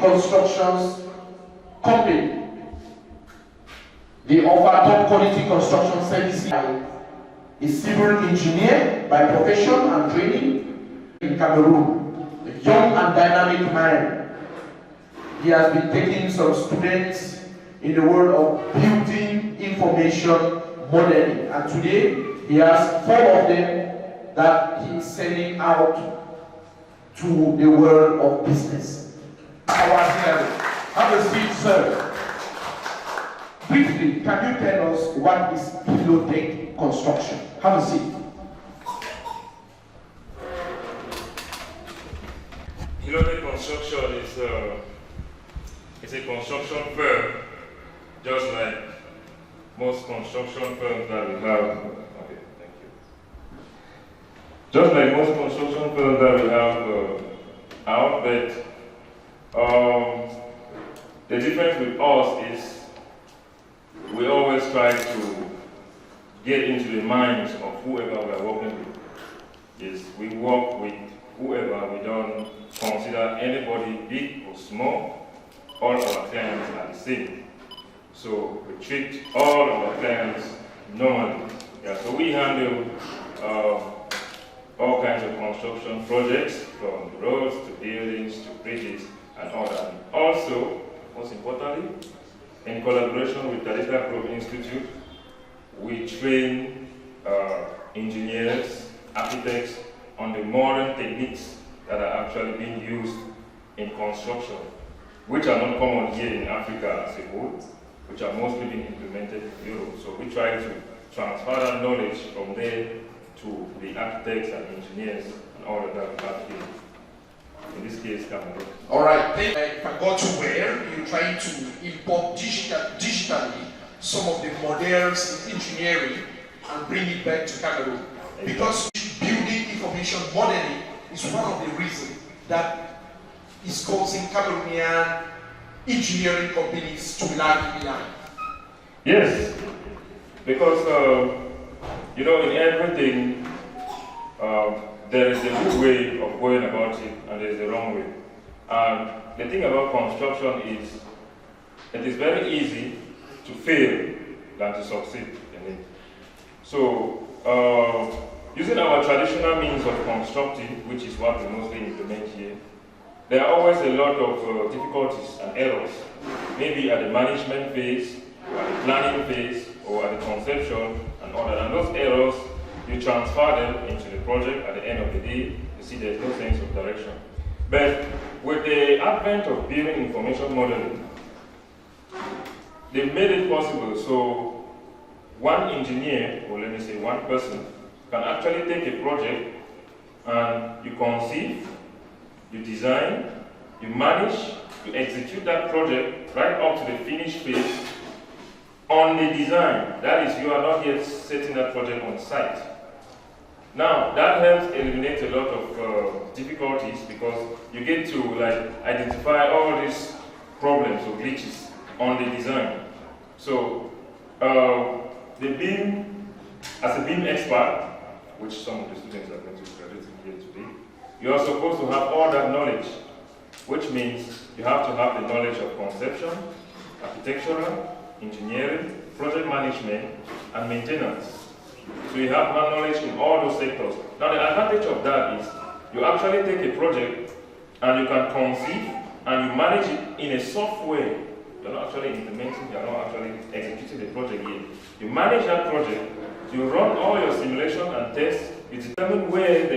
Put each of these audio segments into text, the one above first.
Constructions Company. They offer top quality construction services. A civil engineer by profession and training in Cameroon. A young and dynamic man. He has been taking some students in the world of building information modeling. And today, he has 4 of them that he is sending out to the world of business. Have a seat, sir. Briefly, can you tell us what is Pillow Deck Construction? Have a seat. Pillow Deck Construction is a construction firm, just like most construction firms that we have. Okay, thank you. Just like most construction firms that we have out there, the difference with us is we always try to get into the minds of whoever we are working with. Yes, we work with whoever. We don't consider anybody big or small. All our clients are the same. So we treat all our clients normally. Yeah, so we handle all kinds of construction projects, from roads to buildings to bridges and all that. Also, most importantly, in collaboration with Talitha Grove Institute, we train engineers, architects on the modern techniques that are actually being used in construction, which are not common here in Africa as a whole, which are mostly being implemented in Europe. So we try to transfer that knowledge from there to the architects and engineers and all of that we have here. In this case, Cameroon. All right. If I got to where you're trying to import digitally some of the models in engineering and bring it back to Cameroon. Because building information modeling is one of the reasons that is causing Cameroonian engineering companies to be lagging behind. Yes, because you know, in everything, there is a good way of going about it and there is a wrong way. And the thing about construction is it is very easy to fail than to succeed in it. So, using our traditional means of constructing, which is what we mostly implement here, there are always a lot of difficulties and errors, maybe at the management phase, or at the planning phase, or at the conception and all that. And those errors, you transfer them into the project. At the end of the day, you see there's no sense of direction. But with the advent of building information modeling, they've made it possible so one engineer, or let me say one person, can actually take a project and you conceive, you design, you manage, you execute that project right up to the finished phase on the design. That is, you are not yet setting that project on site. Now, that helps eliminate a lot of difficulties because you get to identify all these problems or glitches on the design. So, the BIM, as a BIM expert, which some of the students are going to graduate here today, you are supposed to have all that knowledge, which means you have to have the knowledge of conception, architectural, engineering, project management, and maintenance. So you have knowledge in all those sectors. Now the advantage of that is you actually take a project and you can conceive and you manage it in a software. You're not actually implementing, you're not actually executing the project yet. You manage that project, you run all your simulation and tests, you determine where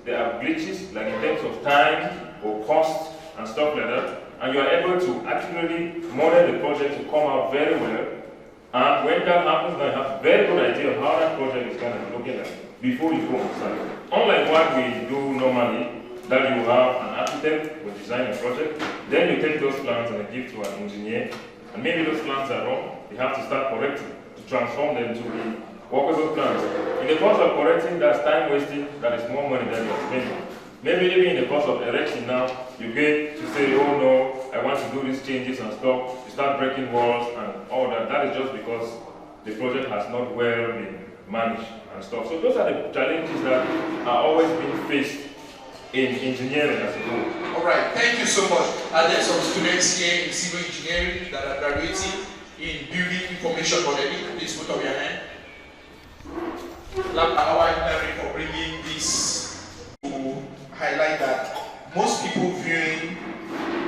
there are glitches, like in terms of time or cost and stuff like that, and you are able to accurately model the project to come out very well. And when that happens, you have a very good idea of how that project is going to be looking like before you go on site. Unlike what we do normally, that you have an architect will design a project, then you take those plans and give to an engineer, and maybe those plans are wrong, you have to start correcting to transform them to be workable plans. In the course of correcting, that's time wasting, that is more money than you're spending. Maybe even in the course of erecting now, you get to say, oh no, I want to do these changes and stuff. You start breaking walls and all that. That is just because the project has not well been managed and stuff. So those are the challenges that are always being faced in engineering as a whole. All right, thank you so much. Are there some students here in civil engineering that are graduating in building information modeling? Please put up your hand. Our engineering for bringing this to highlight that most people viewing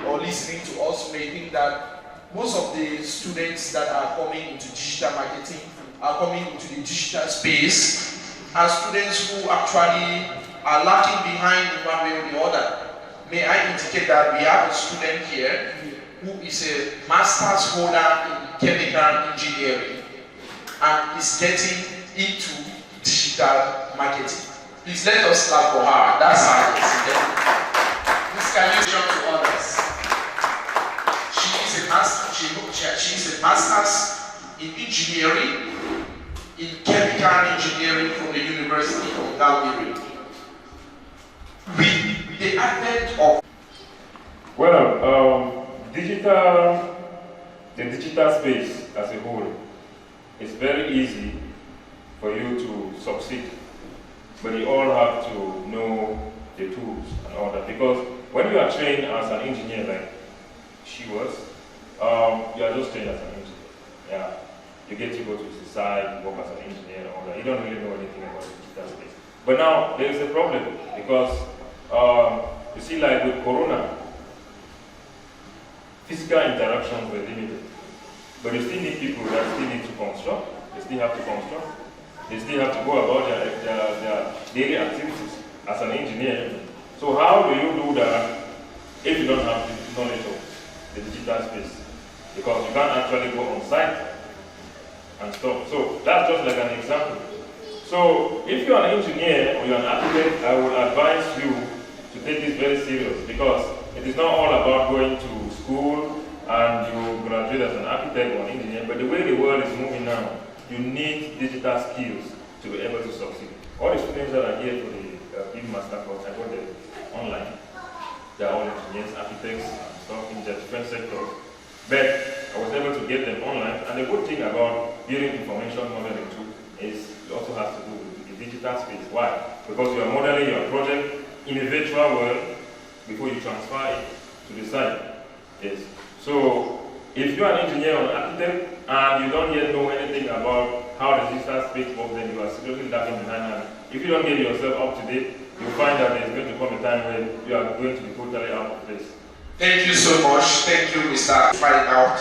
or listening to us may think that most of the students that are coming into digital marketing are coming into the digital space are students who actually are lacking behind in one way or the other. May I indicate that we have a student here who is a master's holder in chemical engineering and is getting into digital marketing. Please let us clap for her. That's how it is. This can you show to others. She is a master's in engineering, in chemical engineering from the University of Calgary. With the advent of the digital space as a whole, it's very easy for you to succeed, but you all have to know the tools and all that, because when you are trained as an engineer like she was, you are just trained as an engineer. Yeah, you get to go to the site, work as an engineer and all that. You don't really know anything about the digital space. But now there is a problem because you see, like with Corona, physical interactions were limited. But you still need people that still need to construct. They still have to construct. They still have to go about their daily activities as an engineer. So how do you do that if you don't have the knowledge of the digital space? Because you can't actually go on site and stuff. So that's just like an example. So if you're an engineer or you're an architect, I would advise you to take this very serious, because it is not all about going to school and you graduate as an architect or an engineer, but the way the world is moving now, you need digital skills to be able to succeed. All the students that are here for the master course, I got them online. They're all engineers, architects, and stuff in different sectors. But I was able to get them online, and the good thing about building information modeling too is it also has to do with the digital space. Why? Because you are modeling your project in a virtual world before you transfer it to the site. Yes. So if you are an engineer or an architect and you don't yet know anything about how the digital space works, then you are seriously lagging behind. And if you don't get yourself up to date, you'll find that there's going to come a time when you are going to be totally out of place. Thank you so much. Thank you, Mr. Finding out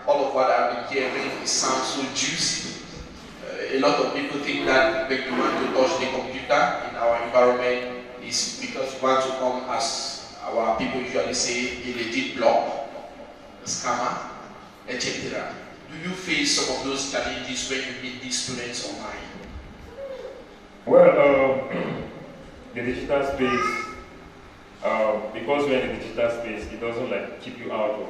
all of what I've been hearing. It sounds so juicy. A lot of people think that when you want to touch the computer in our environment is because you want to come, as our people usually say, a legit block, a scammer, etc. Do you face some of those challenges when you meet these students online? Well, the digital space, because we're in the digital space, it doesn't like keep you out of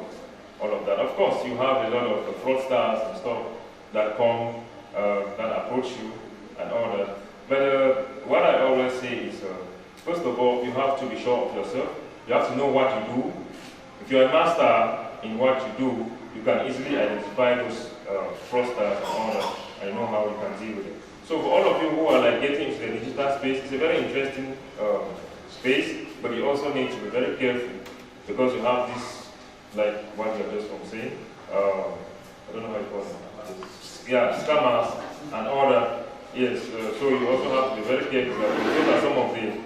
all of that. Of course, you have a lot of fraudsters and stuff that come, that approach you and all that. But what I always say is, first of all, you have to be sure of yourself. You have to know what you do. If you're a master in what you do, you can easily identify those fraudsters and all that, and you know how you can deal with it. So for all of you who are like getting into the digital space, it's a very interesting space, but you also need to be very careful, because you have this, like what you're just from saying, I don't know how you call it, yeah, scammers and all that. Yes, so you also have to be very careful. Those are some of the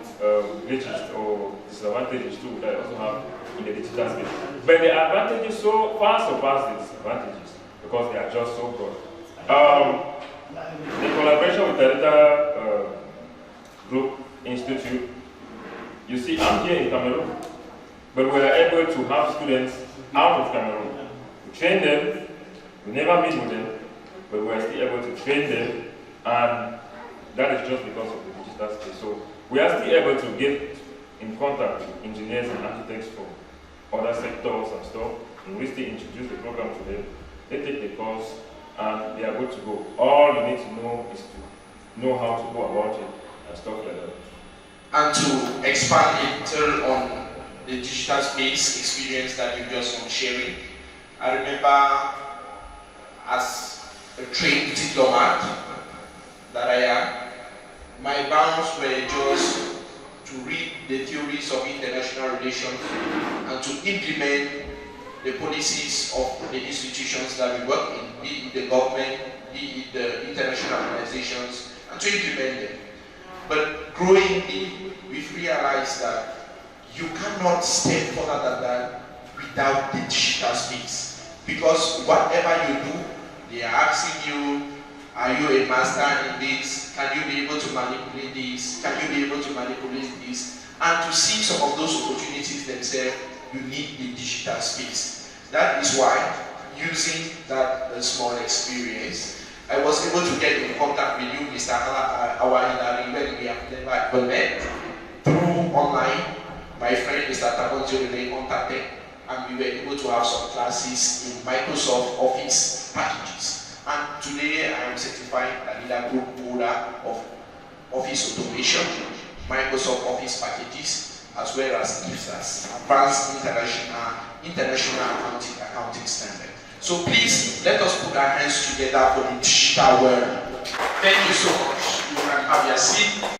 glitches or disadvantages too that you also have in the digital space. But the advantages so far surpass the disadvantages, because they are just so broad. The collaboration with the Data Group Institute, you see, I'm here in Cameroon, but we are able to have students out of Cameroon. We train them, we never meet with them, but we are still able to train them, and that is just because of the digital space. So we are still able to get in contact with engineers and architects from other sectors and stuff, and we still introduce the program to them. They take the course, and they are good to go. All you need to know is to know how to go about it and stuff like that. And to expand a little on the digital space experience that you just been sharing, I remember as a trained diplomat that I am, my bounds were just to read the theories of international relations and to implement the policies of the institutions that we work in, be it the government, be it the international organizations, and to implement them. But growingly, we've realized that you cannot step further than that without the digital space. Because whatever you do, they are asking you, are you a master in this? Can you be able to manipulate this? Can you be able to manipulate this? And to see some of those opportunities themselves, you need the digital space. That is why, using that small experience, I was able to get in contact with you, Mr. Awahidari, when we have never met, through online. My friend Mr. Tabonzo contacted, and we were able to have some classes in Microsoft Office packages. And today I am certified Danida Group holder of Office Automation, Microsoft Office packages, as well as gives us advanced international accounting standard. So please let us put our hands together for the digital world. Thank you so much. You can have your seat.